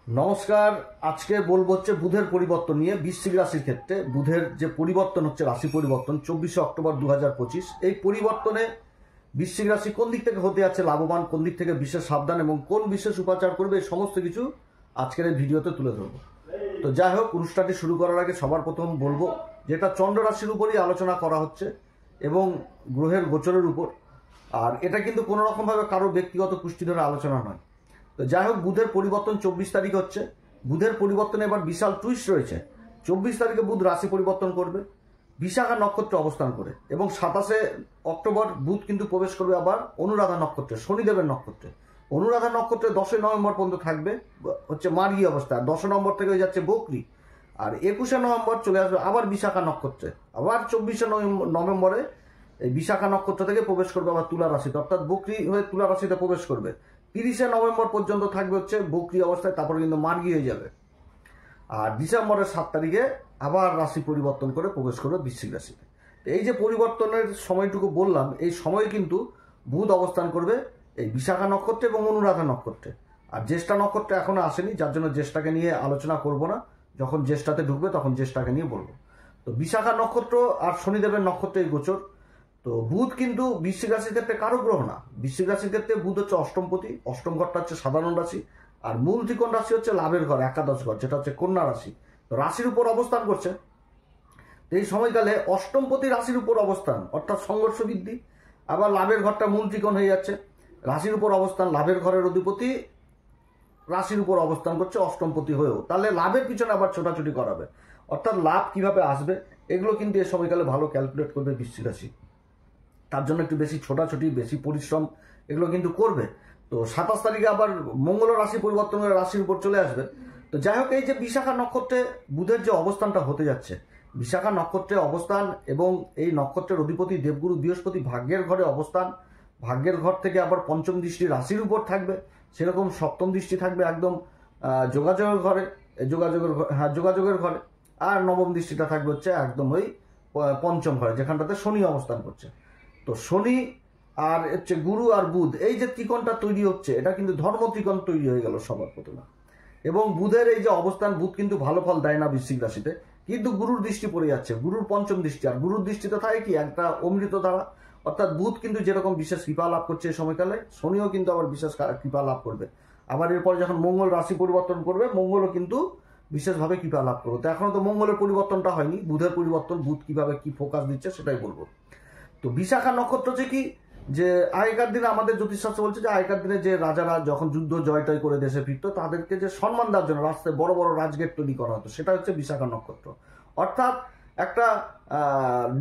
নমস্কার। আজকে বলবো হচ্ছে বুধের পরিবর্তন নিয়ে। বৃশ্চিক রাশির ক্ষেত্রে বুধের যে পরিবর্তন হচ্ছে, রাশি পরিবর্তন 24শে অক্টোবর 2025, এই পরিবর্তনে বৃশ্চিক রাশি কোন দিক থেকে হতে যাচ্ছে লাভবান, কোন দিক থেকে বিশেষ সাবধান এবং কোন বিশেষ উপাচার করবে, এই সমস্ত কিছু আজকের এই ভিডিওতে তুলে ধরবো। তো যাই হোক, অনুষ্ঠানটি শুরু করার আগে সবার প্রথম বলবো যেটা চন্দ্র রাশির উপরই আলোচনা করা হচ্ছে এবং গ্রহের গোচরের উপর। আর এটা কিন্তু কোনো রকমভাবে কারো ব্যক্তিগত পুষ্টি ধরে আলোচনা নয়। তো যাই হোক, বুধের পরিবর্তন 24 তারিখ হচ্ছে। বুধের পরিবর্তনে এবার বিশাল টুইস্ট রয়েছে। 24 তারিখে বুধ রাশি পরিবর্তন করবে বিশাখা নক্ষত্রে অবস্থান করে, এবং 27শে অক্টোবর বুধ কিন্তু প্রবেশ করবে আবার অনুরাধা নক্ষত্রে, শনিদেবের নক্ষত্রে। অনুরাধা নক্ষত্রে 10 নভেম্বর পর্যন্ত থাকবে হচ্ছে মার্গী অবস্থা। 10 নভেম্বর থেকে হয়ে যাচ্ছে বকরি। আর 21শে নভেম্বর চলে আসবে আবার বিশাখা নক্ষত্রে। আবার 24শে নভেম্বরে এই বিশাখা নক্ষত্র থেকে প্রবেশ করবে আবার তুলা রাশিতে, অর্থাৎ বকরি হয়ে তুলা রাশিতে প্রবেশ করবে। 30শে নভেম্বর পর্যন্ত থাকবে হচ্ছে বকরি অবস্থায়, তারপরে কিন্তু মার্গী হয়ে যাবে। আর ডিসেম্বরের 7 তারিখে আবার রাশি পরিবর্তন করে প্রবেশ করবে বৃশ্চিক রাশিতে। এই যে পরিবর্তনের সময়টুকু বললাম, এই সময় কিন্তু বুধ অবস্থান করবে এই বিশাখা নক্ষত্রে এবং অনুরাধা নক্ষত্রে। আর জ্যেষ্ঠা নক্ষত্রে এখনো আসেনি, যার জন্য জ্যেষ্ঠাকে নিয়ে আলোচনা করব না। যখন জ্যেষ্ঠাতে ঢুকবে তখন জ্যেষ্ঠাকে নিয়ে বলবো। তো বিশাখা নক্ষত্র আর শনিদেবের নক্ষত্রে এই গোচর। তো বুধ কিন্তু বৃশ্চিক রাশির ক্ষেত্রে কারো গ্রহ না। বৃশ্চিক রাশির ক্ষেত্রে বুধ হচ্ছে অষ্টমপতি। অষ্টম ঘরটা হচ্ছে সাধারণ রাশি, আর মূল ত্রিকোণ রাশি হচ্ছে লাভের ঘর, একাদশ ঘর, যেটা হচ্ছে কন্যা রাশি। তো রাশির উপর অবস্থান করছে। এই সময়কালে অষ্টমপতি রাশির উপর অবস্থান, অর্থাৎ সংঘর্ষ বৃদ্ধি। আবার লাভের ঘরটা মূল ত্রিকোণ হয়ে যাচ্ছে। রাশির উপর অবস্থান, লাভের ঘরের অধিপতি রাশির উপর অবস্থান করছে অষ্টমপতি হয়েও, তাহলে লাভের পিছনে আবার ছোটাছুটি করাবে। অর্থাৎ লাভ কিভাবে আসবে এগুলো কিন্তু এই সময়কালে ভালো ক্যালকুলেট করবে বৃশ্চিক রাশি। তার জন্য একটু বেশি ছোটাছুটি, বেশি পরিশ্রম এগুলো কিন্তু করবে। তো 27 তারিখে আবার মঙ্গল রাশি পরিবর্তন করে রাশির উপর চলে আসবে। তো যাই হোক, এই যে বিশাখা নক্ষত্রে বুধের যে অবস্থানটা হতে যাচ্ছে, বিশাখা নক্ষত্রে অবস্থান এবং এই নক্ষত্রের অধিপতি দেবগুরু বৃহস্পতি ভাগ্যের ঘরে অবস্থান। ভাগ্যের ঘর থেকে আবার পঞ্চম দৃষ্টি রাশির উপর থাকবে, সেরকম সপ্তম দৃষ্টি থাকবে একদম যোগাযোগের ঘরে, যোগাযোগের ঘরে। আর নবম দৃষ্টিটা থাকবে হচ্ছে একদম ওই পঞ্চম ঘরে, যেখানটাতে শনি অবস্থান করছে। তো শনি আর হচ্ছে গুরু আর বুধ, এই যে ত্রিকোণটা তৈরি হচ্ছে, এটা কিন্তু ধর্ম ত্রিকোণ তৈরি হয়ে গেল সবার প্রথমে। এবং বুধের এই যে অবস্থান, বুধ কিন্তু ভালো ফল দেয় না বৃশ্চিক রাশিতে, কিন্তু গুরুর দৃষ্টি পড়ে যাচ্ছে, গুরুর পঞ্চম দৃষ্টি। আর গুরুর দৃষ্টিতে থাকে কি একটা অমৃত দ্বারা, অর্থাৎ বুধ কিন্তু যেরকম বিশেষ কৃপা লাভ করছে এই সময়কালে, শনিও কিন্তু আবার বিশেষ কৃপা লাভ করবে। আবার এরপরে যখন মঙ্গল রাশি পরিবর্তন করবে, মঙ্গলও কিন্তু বিশেষভাবে কৃপা লাভ করবে। তো এখনো তো মঙ্গলের পরিবর্তনটা হয়নি, বুধের পরিবর্তন, বুধ কিভাবে কি ফোকাস দিচ্ছে সেটাই বলবো। তো বিশাখা নক্ষত্র হচ্ছে কি, যে আগেকার দিনে আমাদের জ্যোতিষশাস্ত্র বলছে যে আগেকার দিনে যে রাজারা যখন যুদ্ধ জয়টয় করে দেশে ফিরতো, তাদেরকে যে সম্মান দেওয়ার জন্য রাস্তায় বড় বড় রাজগেট তৈরি করা হতো, সেটা হচ্ছে বিশাখা নক্ষত্র। অর্থাৎ একটা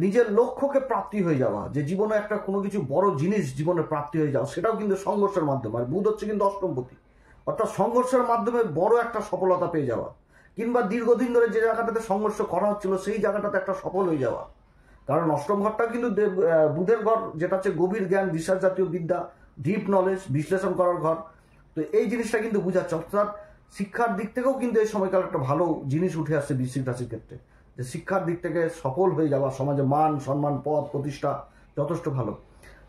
নিজের লক্ষ্যকে প্রাপ্তি হয়ে যাওয়া, যে জীবনে একটা কোনো কিছু বড় জিনিস জীবনে প্রাপ্তি হয়ে যাওয়া, সেটাও কিন্তু সংঘর্ষের মাধ্যমে। আর বুধ হচ্ছে কিন্তু অষ্টমপতি, অর্থাৎ সংঘর্ষের মাধ্যমে বড় একটা সফলতা পেয়ে যাওয়া, কিংবা দীর্ঘদিন ধরে যে জায়গাটাতে সংঘর্ষ করা হচ্ছিল সেই জায়গাটাতে একটা সফল হয়ে যাওয়া। কারণ অষ্টম ঘরটা কিন্তু বুধের ঘর, যেটা হচ্ছে গভীর জ্ঞান, বিশ্বাস জাতীয় বিদ্যা, ডিপ নলেজ, বিশ্লেষণ করার ঘর। তো এই জিনিসটা কিন্তু বুঝাচ্ছে। অর্থাৎ শিক্ষার দিক থেকেও কিন্তু এই সময়কাল একটা ভালো জিনিস উঠে আসছে বৃশ্চিক রাশির ক্ষেত্রে, যে শিক্ষার দিক থেকে সফল হয়ে যাওয়া, সমাজে মান সম্মান পদ প্রতিষ্ঠা যথেষ্ট ভালো।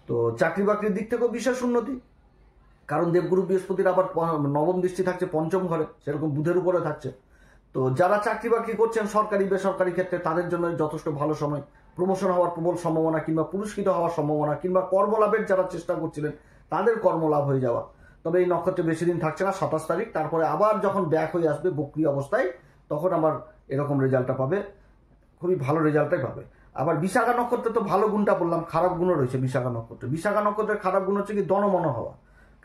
তো চাকরি বাকরির দিক থেকেও বিশেষ উন্নতি, কারণ দেবগুরু বৃহস্পতির আবার নবম দৃষ্টি থাকছে পঞ্চম ঘরে, সেরকম বুধের উপরে থাকছে। তো যারা চাকরি বাকরি করছেন সরকারি বেসরকারি ক্ষেত্রে, তাদের জন্য যথেষ্ট ভালো সময়। প্রমোশন হওয়ার প্রবল সম্ভাবনা, কিংবা পুরস্কৃত হওয়ার সম্ভাবনা, কিংবা কর্মলাভের যারা চেষ্টা করছিলেন তাদের কর্মলাভ হয়ে যাওয়া। তবে এই নক্ষত্রে বেশি দিন থাকছে না, 27 তারিখ, তারপরে আবার যখন ব্যাক হয়ে আসবে বক্রি অবস্থায়, তখন আবার এরকম রেজাল্টটা পাবে, খুবই ভালো রেজাল্টটাই পাবে। আবার বিশাখা নক্ষত্রে তো ভালো গুণটা বললাম, খারাপ গুণও রয়েছে বিশাখা নক্ষত্রে। বিশাখা নক্ষত্রের খারাপ গুণ হচ্ছে কি দনমন হওয়া।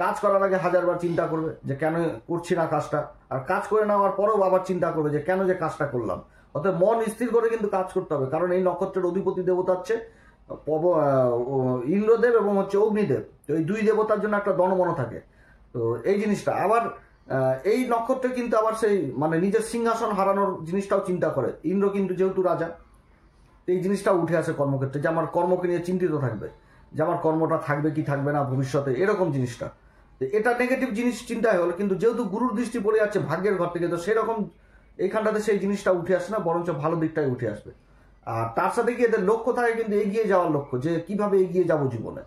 কাজ করার আগে হাজারবার চিন্তা করবে যে কেন করছি না কাজটা, আর কাজ করে নেওয়ার পরেও আবার চিন্তা করবে যে কেন যে কাজটা করলাম। অর্থাৎ মন স্থির করে কিন্তু কাজ করতে হবে, কারণ এই নক্ষত্রের অধিপতি দেবতা হচ্ছে ইন্দ্রদেব এবং হচ্ছে অগ্নিদেব। তো এই দুই দেবতার জন্য একটা দনমন থাকে। তো এই জিনিসটা আবার এই নক্ষত্রে কিন্তু আবার সেই মানে নিজের সিংহাসন হারানোর জিনিসটাও চিন্তা করে। ইন্দ্র কিন্তু যেহেতু রাজা, এই জিনিসটা উঠে আসে কর্মক্ষেত্রে, যে আমার কর্মকে নিয়ে চিন্তিত থাকবে, যে আমার কর্মটা থাকবে কি থাকবে না ভবিষ্যতে, এরকম জিনিসটা। এটা নেগেটিভ জিনিস চিন্তায় হলো, কিন্তু যেহেতু গুরুর দৃষ্টি পড়ে যাচ্ছে ভাগ্যের ঘর থেকে, তো সেরকম এইখানটাতে সেই জিনিসটা উঠে আসে না, বরঞ্চ ভালো দিকটাই উঠে আসবে। আর তার সাথে কি এদের লক্ষ্য থাকে কিন্তু এগিয়ে যাওয়ার লক্ষ্য, যে কিভাবে এগিয়ে যাব জীবনে।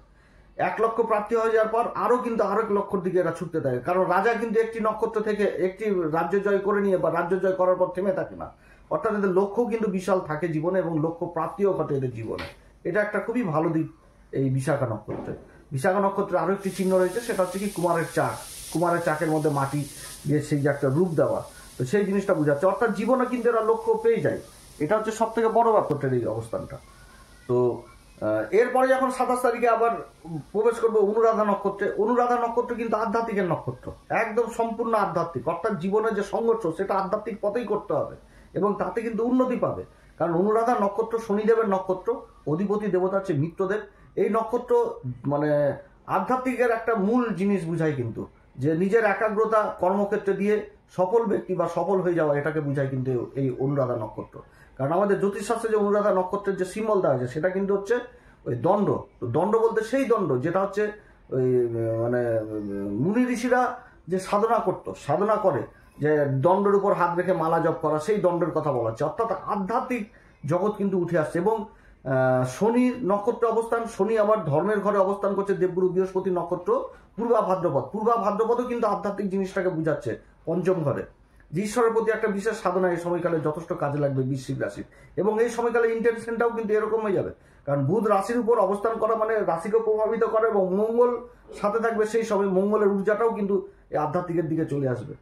1 লক্ষ প্রাপ্তি হয়ে যাওয়ার পর আরও কিন্তু আরো 1 লক্ষর দিকে এরা ছুটতে থাকে, কারণ রাজা কিন্তু একটি নক্ষত্র থেকে একটি রাজ্য জয় করে নিয়ে বা রাজ্য জয় করার পর থেমে থাকে না, অর্থাৎ এদের লক্ষ্য কিন্তু বিশাল থাকে জীবনে এবং লক্ষ্য প্রাপ্তিও ঘটে এদের জীবনে। এটা একটা খুবই ভালো দিক এই বিশাখা নক্ষত্রে। বিশাখা নক্ষত্রে আরো একটি চিহ্ন রয়েছে, সেটা হচ্ছে কি কুমারের চাক। কুমারের চাকের মধ্যে মাটি দিয়ে সেই যে একটা রূপ দেওয়া, তো সেই জিনিসটা বোঝাচ্ছে, অর্থাৎ জীবনে কিন্তু এরা লক্ষ্য পেয়ে যায়। এটা হচ্ছে সব থেকে বড় ব্যাপারটা এই অবস্থানটা। তো এরপরে যখন 27 তারিখে আবার প্রবেশ করবে অনুরাধা নক্ষত্রে। অনুরাধা নক্ষত্র কিন্তু আধ্যাত্মিকের নক্ষত্র, একদম সম্পূর্ণ আধ্যাত্মিক, অর্থাৎ জীবনের যে সংঘর্ষ সেটা আধ্যাত্মিক পথেই করতে হবে এবং তাতে কিন্তু উন্নতি পাবে। কারণ অনুরাধা নক্ষত্র শনিদেবের নক্ষত্র, অধিপতি দেবতা হচ্ছে মিত্রদেব। এই নক্ষত্র মানে আধ্যাত্মিকের একটা মূল জিনিস বুঝায় কিন্তু, যে নিজের একাগ্রতা কর্মক্ষেত্রে দিয়ে সফল ব্যক্তি বা সফল হয়ে যাওয়া, এটাকে বুঝায় কিন্তু এই অনুরাধা নক্ষত্র। কারণ আমাদের জ্যোতিষশাস্ত্রে যে অনুরাধা নক্ষত্রের যে সিম্বল দেওয়া হয়েছে সেটা কিন্তু হচ্ছে ওই দণ্ড। তো দণ্ড বলতে সেই দণ্ড যেটা হচ্ছে ওই মানে মুনি ঋষিরা যে সাধনা করে, যে দণ্ডের উপর হাত রেখে মালা জপ করা, সেই দণ্ডের কথা বলা হচ্ছে। অর্থাৎ আধ্যাত্মিক জগৎ কিন্তু উঠে আসছে। এবং শনির নক্ষত্র অবস্থান, শনি আবার ধর্মের ঘরে অবস্থান করছে, দেবগুরু বৃহস্পতি নক্ষত্র পূর্বা ভাদ্রপদ। পূর্বা ভাদ্রপদও কিন্তু আধ্যাত্মিক জিনিসটাকে বুঝাচ্ছে, পঞ্চম ঘরে। যে ঈশ্বরের প্রতি একটা বিশেষ সাধনা এই সময়কালে যথেষ্ট কাজে লাগবে বৃশ্চিক রাশির। এবং এই সময়কালে ইন্টেনশনটাও কিন্তু এরকম হয়ে যাবে, কারণ বুধ রাশির উপর অবস্থান করা মানে রাশিকে প্রভাবিত করে এবং মঙ্গল সাথে থাকবে, সেই সময় মঙ্গলের ঊর্জাটাও কিন্তু এই আধ্যাত্মিকের দিকে চলে আসবে।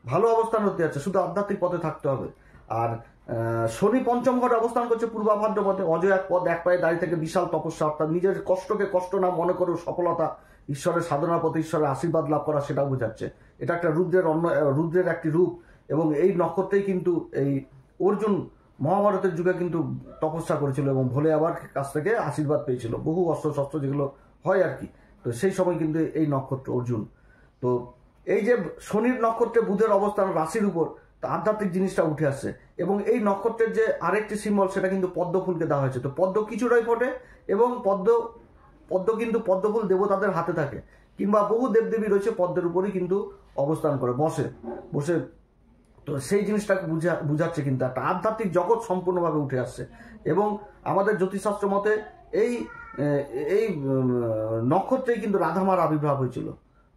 ভালো অবস্থান হতে যাচ্ছে, শুধু আধ্যাত্মিক পথে থাকতে হবে। আর শনি পঞ্চম ঘরে অবস্থান করছে পূর্বা ভাদ্রপদে, অজয় এক পদ, এক পায়ে দাঁড়িয়ে থেকে বিশাল তপস্যা, অর্থাৎ নিজের কষ্টকে কষ্ট না মনে করে সফলতা, ঈশ্বরের সাধনার পথে ঈশ্বরের আশীর্বাদ লাভ করা, সেটাও বোঝাচ্ছে। এটা একটা রুদ্রের একটি রূপ। এবং এই নক্ষত্রেই কিন্তু এই অর্জুন মহাভারতের যুগে কিন্তু তপস্যা করেছিল এবং ভোলে আবার কাছ থেকে আশীর্বাদ পেয়েছিল, বহু অস্ত্র শস্ত্র যেগুলো হয় আর কি। তো সেই সময় কিন্তু এই নক্ষত্র অর্জুন। তো এই যে শনির নক্ষত্রে বুধের অবস্থান রাশির উপর, তো আধ্যাত্মিক জিনিসটা উঠে আসছে। এবং এই নক্ষত্রের যে আরেকটি সিম্বল, সেটা কিন্তু পদ্ম ফুলকে দেওয়া হয়েছে। তো পদ্ম কিছুটাই ফোটে এবং পদ্ম কিন্তু পদ্মফুল দেবতাদের হাতে থাকে, কিংবা বহু দেবদেবী রয়েছে পদ্মের উপরই কিন্তু অবস্থান করে বসে। তো সেই জিনিসটাকে বুঝাচ্ছে কিন্তু একটা আধ্যাত্মিক জগৎ সম্পূর্ণভাবে উঠে আসছে। এবং আমাদের জ্যোতিষশাস্ত্র মতে এই এই নক্ষত্রেই কিন্তু রাধামার আবির্ভাব হয়েছিল।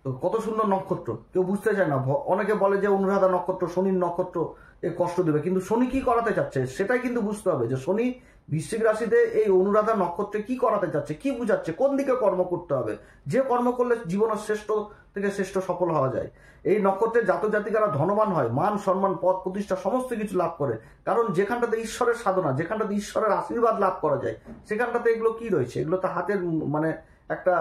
তো কত সুন্দর নক্ষত্র, কেউ বুঝতে চায় না। অনেকে বলে যে অনুরাধা নক্ষত্র শনির নক্ষত্র, এ কষ্ট দেবে, কিন্তু শনি কি করাতে চাচ্ছে সেটাই কিন্তু বুঝতে হবে, যে শনি বৃশ্চিক রাশিতে এই অনুরাধা নক্ষত্রে কি করাতে চাচ্ছে, কি বুঝাচ্ছে, কোন দিকে কর্ম করতে হবে, যে কর্ম করলে জীবনের শ্রেষ্ঠ থেকে শ্রেষ্ঠ সফল হওয়া যায়। এই নক্ষত্রের জাতক জাতিকারা ধনবান হয়, মান সম্মান পদ প্রতিষ্ঠা সমস্ত কিছু লাভ করে। কারণ যেখানটাতে ঈশ্বরের সাধনা, যেখানটাতে ঈশ্বরের আশীর্বাদ লাভ করা যায়, সেখানটাতে এগুলো কি রয়েছে, এগুলো তো হাতের মানে একটা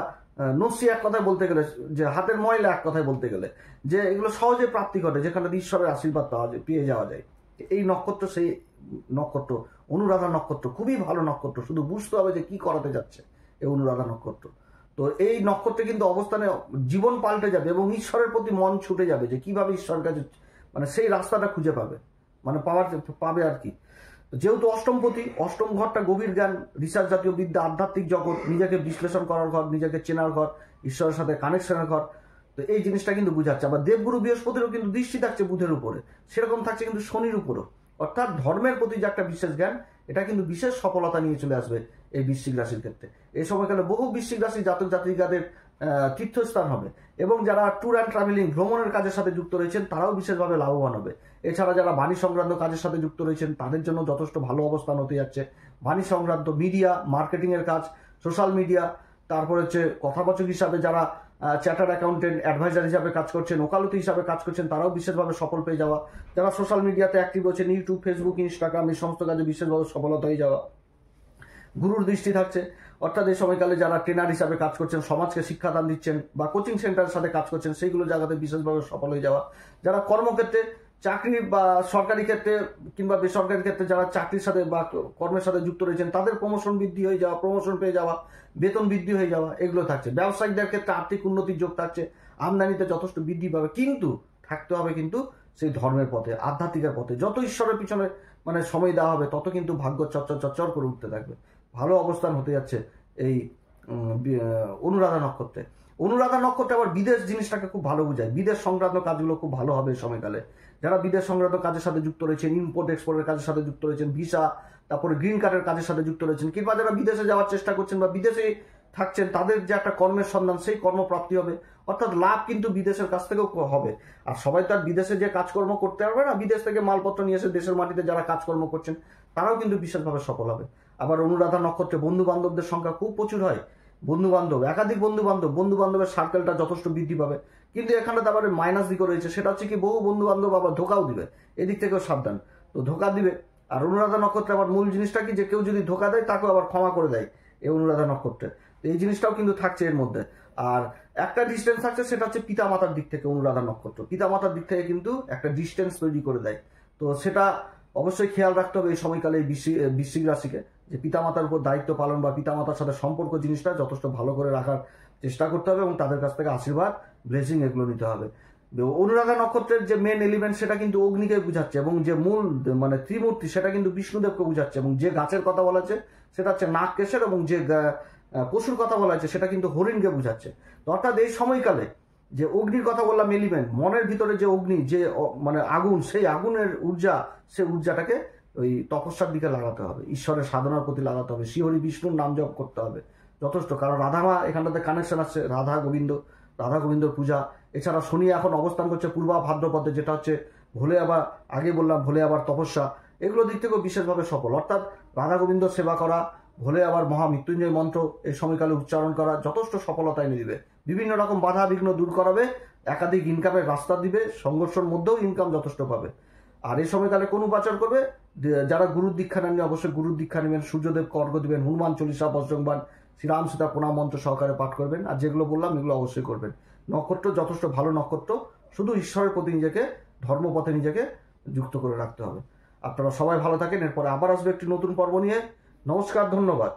নসি, এক কথায় বলতে গেলে, যে হাতের ময়লা এক কথায় বলতে গেলে, যে এগুলো সহজে প্রাপ্তি ঘটে, যেখানটাতে ঈশ্বরের আশীর্বাদ পেয়ে যাওয়া যায়। এই নক্ষত্র সেই নক্ষত্র, অনুরাধা নক্ষত্র খুবই ভালো নক্ষত্র। শুধু বুঝতে হবে যে কি করাতে যাচ্ছে এই অনুরাধা নক্ষত্র। তো এই নক্ষত্রে কিন্তু অবস্থানে জীবন পাল্টে যাবে এবং ঈশ্বরের প্রতি মন ছুটে যাবে, যে কিভাবে ঈশ্বরের কাছে মানে সেই রাস্তাটা খুঁজে পাবে আর কি। যেহেতু অষ্টমপতি, অষ্টম ঘরটা গভীর জ্ঞান, রিসার্চ জাতীয় বিদ্যা, আধ্যাত্মিক জগৎ, নিজেকে বিশ্লেষণ করার ঘর, নিজেকে চেনার ঘর, ঈশ্বরের সাথে কানেকশনের ঘর। তো এই জিনিসটা কিন্তু বুঝাচ্ছে। আবার দেবগুরু বৃহস্পতিরও কিন্তু দৃষ্টি থাকছে বুধের উপরে, সেরকম থাকছে কিন্তু শনির উপরও। অর্থাৎ ধর্মের প্রতি যে একটা বিশেষ জ্ঞান, এটা কিন্তু বিশেষ সফলতা নিয়ে চলে আসবে এই বৃশ্চিক রাশির ক্ষেত্রে। এই সময়কালে বহু বৃশ্চিক রাশি জাতক জাতিকাদের তীর্থস্থান হবে এবং যারা ট্যুর অ্যান্ড ট্রাভেলিং ভ্রমণের কাজের সাথে যুক্ত রয়েছেন তারাও বিশেষভাবে লাভবান হবে। এছাড়া যারা বাণী সংক্রান্ত কাজের সাথে যুক্ত রয়েছেন তাদের জন্য যথেষ্ট ভালো অবস্থান হতে যাচ্ছে। বাণী সংক্রান্ত মিডিয়া, মার্কেটিংয়ের কাজ, সোশ্যাল মিডিয়া, তারপর হচ্ছে কথাবাচক হিসাবে যারা চার্টার্ড অ্যাকাউন্টেন্ট, অ্যাডভাইজার হিসাবে কাজ করছেন, ওকালতি হিসাবে কাজ করছেন, তারাও বিশেষভাবে সফল পেয়ে যাওয়া। যারা সোশ্যাল মিডিয়াতে অ্যাক্টিভ রয়েছেন, ইউটিউব, ফেসবুক, ইনস্টাগ্রাম, এই সমস্ত কাজে বিশেষভাবে সফলতা হয়ে যাওয়া। গুরুর দৃষ্টি থাকছে, অর্থাৎ এই সময়কালে যারা ট্রেনার হিসাবে কাজ করছেন, সমাজকে শিক্ষাদান দিচ্ছেন বা কোচিং সেন্টারের সাথে কাজ করছেন, সেইগুলো জায়গাতে বিশেষভাবে সফল হয়ে যাওয়া। যারা কর্মক্ষেত্রে, চাকরি বা সরকারি ক্ষেত্রে কিংবা বেসরকারি ক্ষেত্রে যারা চাকরির সাথে বা কর্মের সাথে যুক্ত রয়েছেন, তাদের প্রমোশন বৃদ্ধি হয়ে যাওয়া, প্রমোশন পেয়ে যাওয়া, বেতন বৃদ্ধি হয়ে যাওয়া, এগুলো থাকছে। ব্যবসায়িকদের ক্ষেত্রে আর্থিক উন্নতির যোগ থাকছে, আমদানিতে যথেষ্ট বৃদ্ধি পাবে, কিন্তু থাকতে হবে কিন্তু সেই ধর্মের পথে, আধ্যাত্মিকের পথে। যত ঈশ্বরের পিছনে মানে সময় দেওয়া হবে, তত কিন্তু ভাগ্য চচ্চর করে উঠতে থাকবে। ভালো অবস্থান হতে যাচ্ছে এই অনুরাধা নক্ষত্রে। অনুরাধা নক্ষত্রে আবার বিদেশ জিনিসটাকে খুব ভালো বোঝায়, বিদেশ সংক্রান্ত কাজগুলো খুব ভালো হবে এই সময়কালে। যারা বিদেশ সংক্রান্ত কাজের সাথে যুক্ত রয়েছেন, ইম্পোর্ট এক্সপোর্টের কাজের সাথে যুক্ত রয়েছেন, ভিসা, তারপরে গ্রিন কার্ডের কাজের সাথে যুক্ত রয়েছেন, কিংবা যারা বিদেশে যাওয়ার চেষ্টা করছেন বা বিদেশে থাকছেন তাদের যে একটা কর্মের সন্ধান, সেই কর্মপ্রাপ্তি হবে, অর্থাৎ লাভ কিন্তু বিদেশের কাছ থেকেও হবে। আর সবাই তো আর বিদেশে যে কাজকর্ম করতে পারবে না, বিদেশ থেকে মালপত্র নিয়ে এসে দেশের মাটিতে যারা কাজকর্ম করছেন তারাও কিন্তু বিশেষভাবে সফল হবে। আবার অনুরাধা নক্ষত্রে বন্ধু বান্ধবদের সংখ্যা খুব প্রচুর হয়, বন্ধু বান্ধব, একাধিক বন্ধু বান্ধবের সার্কেলটা যথেষ্ট বৃদ্ধি পাবে। কিন্তু এখানে তো আবার মাইনাস দিকে রয়েছে, সেটা হচ্ছে কি বহু বন্ধু বান্ধব আবার ধোকাও দিবে, এদিক থেকেও সাবধান। তো ধোকা দিবে। আর অনুরাধা নক্ষত্রে আবার মূল জিনিসটা কি, যে কেউ যদি ধোকা দেয় তাকেও আবার ক্ষমা করে দেয় এই অনুরাধা নক্ষত্রে। তো এই জিনিসটাও কিন্তু থাকছে এর মধ্যে। আর একটা ডিস্টেন্স থাকছে, সেটা হচ্ছে পিতামাতার দিক থেকে। অনুরাধা নক্ষত্র পিতামাতার দিক থেকে কিন্তু একটা ডিস্টেন্স তৈরি করে দেয়। তো সেটা অবশ্যই খেয়াল রাখতে হবে এই সময়কালে এই বৃশ্চিক রাশিকে, যে পিতামাতার উপর দায়িত্ব পালন বা পিতামাতার সাথে সম্পর্ক জিনিসটা যথেষ্ট ভালো করে রাখার চেষ্টা করতে হবে এবং তাদের কাছ থেকে আশীর্বাদ, ব্লেসিং এগুলো নিতে হবে। অনুরাধা নক্ষত্রের যে মেন এলিমেন্ট সেটা কিন্তু অগ্নিকে বুঝাচ্ছে, এবং যে মূল মানে ত্রিমূর্তি সেটা কিন্তু বিষ্ণুদেবকে বুঝাচ্ছে, এবং যে গাছের কথা বলা হচ্ছে সেটা হচ্ছে নাগকেশর, এবং যে পশুর কথা বলা হচ্ছে সেটা কিন্তু হরিণকে বুঝাচ্ছে। তো অর্থাৎ এই সময়কালে যে অগ্নির কথা বললাম এলিমেন্ট, মনের ভিতরে যে অগ্নি, যে মানে আগুন, সেই আগুনের ঊর্জা, সেই ঊর্জাটাকে ওই তপস্যার দিকে লাগাতে হবে, ঈশ্বরের সাধনার প্রতি লাগাতে হবে, শ্রীহরি বিষ্ণুর নাম জপ করতে হবে যথেষ্ট। কারণ রাধামা এখানটাতে কানেকশন আছে, রাধা গোবিন্দর পূজা। এছাড়া শনি এখন অবস্থান করছে পূর্বা ভাদ্রপদে, যেটা হচ্ছে ভোলে আবার, আগে বললাম ভোলে আবার তপস্যা, এগুলো দিক থেকেও বিশেষভাবে সফল। অর্থাৎ রাধা গোবিন্দর সেবা করা, ভোলে আবার মহামৃত্যুঞ্জয় মন্ত্র এই সময়কালে উচ্চারণ করা যথেষ্ট সফলতা এনে দিবে, বিভিন্ন রকম বাধা বিঘ্ন দূর করাবে, একাধিক ইনকামের রাস্তা দিবে, সংঘর্ষের মধ্যেও ইনকাম যথেষ্ট পাবে। আর এই সময়কালে কোন উপাচার করবে, যারা গুরুর দীক্ষা নেননি অবশ্যই গুরুর দীক্ষা নেবেন, সূর্যদেবকে অর্ঘ্য দিবেন, হনুমান চল্লিশা, বজ্রংবাণ, শ্রীরাম সীতা প্রণাম মন্ত্র সহকারে পাঠ করবেন। আর যেগুলো বললাম এগুলো অবশ্যই করবেন। নক্ষত্র যথেষ্ট ভালো নক্ষত্র, শুধু ঈশ্বরের প্রতি নিজেকে, ধর্মপথে নিজেকে যুক্ত করে রাখতে হবে। আপনারা সবাই ভালো থাকেন। এরপরে আবার আসবে একটি নতুন পর্ব নিয়ে। নমস্কার, ধন্যবাদ।